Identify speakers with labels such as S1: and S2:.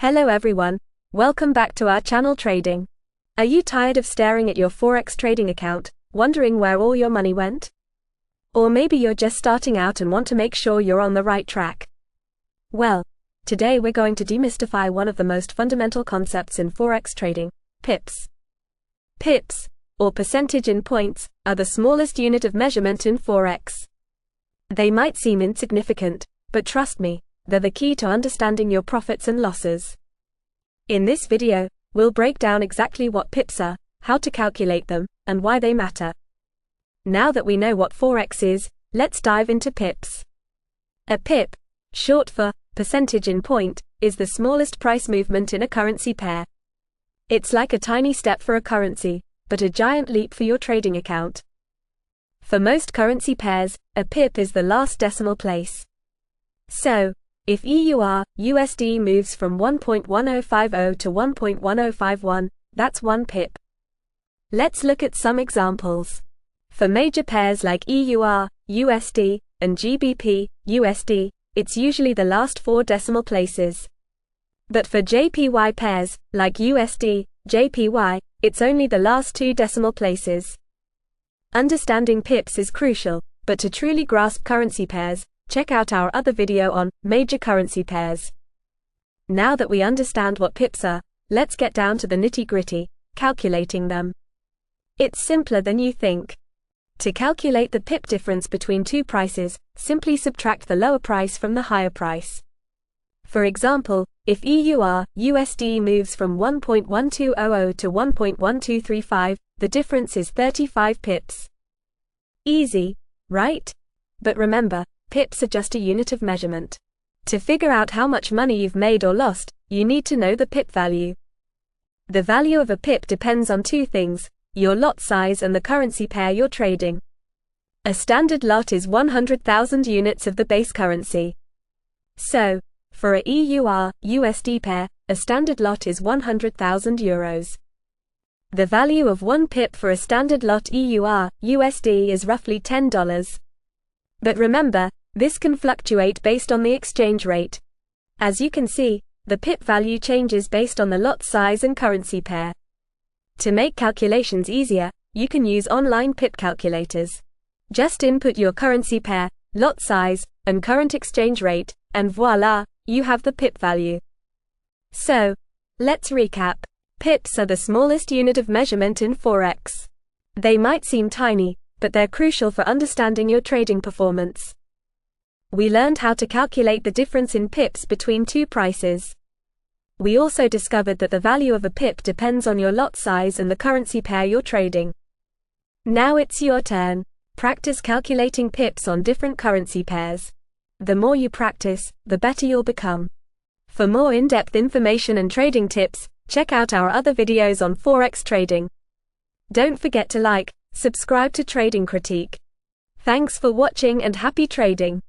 S1: Hello everyone, welcome back to our channel Trading. Are you tired of staring at your Forex trading account, wondering where all your money went? Or maybe you're just starting out and want to make sure you're on the right track. Well, today we're going to demystify one of the most fundamental concepts in Forex trading, pips. Pips, or percentage in points, are the smallest unit of measurement in Forex. They might seem insignificant, but trust me, they're the key to understanding your profits and losses. In this video, we'll break down exactly what pips are, how to calculate them, and why they matter. Now that we know what Forex is, let's dive into pips. A pip, short for percentage in point, is the smallest price movement in a currency pair. It's like a tiny step for a currency, but a giant leap for your trading account. For most currency pairs, a pip is the last decimal place. So, if EUR/USD moves from 1.1050 to 1.1051, that's 1 pip. Let's look at some examples. For major pairs like EUR/USD and GBP/USD, it's usually the last 4 decimal places. But for JPY pairs, like USD/JPY, it's only the last 2 decimal places. Understanding pips is crucial, but to truly grasp currency pairs, check out our other video on major currency pairs. Now that we understand what pips are, let's get down to the nitty-gritty, calculating them. It's simpler than you think. To calculate the pip difference between two prices, simply subtract the lower price from the higher price. For example, if EUR/USD moves from 1.1200 to 1.1235, the difference is 35 pips. Easy, right? But remember, pips are just a unit of measurement. To figure out how much money you've made or lost, you need to know the pip value. The value of a pip depends on 2 things, your lot size and the currency pair you're trading. A standard lot is 100,000 units of the base currency. So, for a EUR/USD pair, a standard lot is 100,000 euros. The value of 1 pip for a standard lot EUR/USD is roughly $10. But remember, this can fluctuate based on the exchange rate. As you can see, the pip value changes based on the lot size and currency pair. To make calculations easier, you can use online pip calculators. Just input your currency pair, lot size, and current exchange rate, and voila, you have the pip value. So, let's recap. Pips are the smallest unit of measurement in Forex. They might seem tiny, but they're crucial for understanding your trading performance. We learned how to calculate the difference in pips between 2 prices. We also discovered that the value of a pip depends on your lot size and the currency pair you're trading. Now it's your turn. Practice calculating pips on different currency pairs. The more you practice, the better you'll become. For more in-depth information and trading tips, check out our other videos on Forex trading. Don't forget to like, subscribe to Trading Critique. Thanks for watching and happy trading.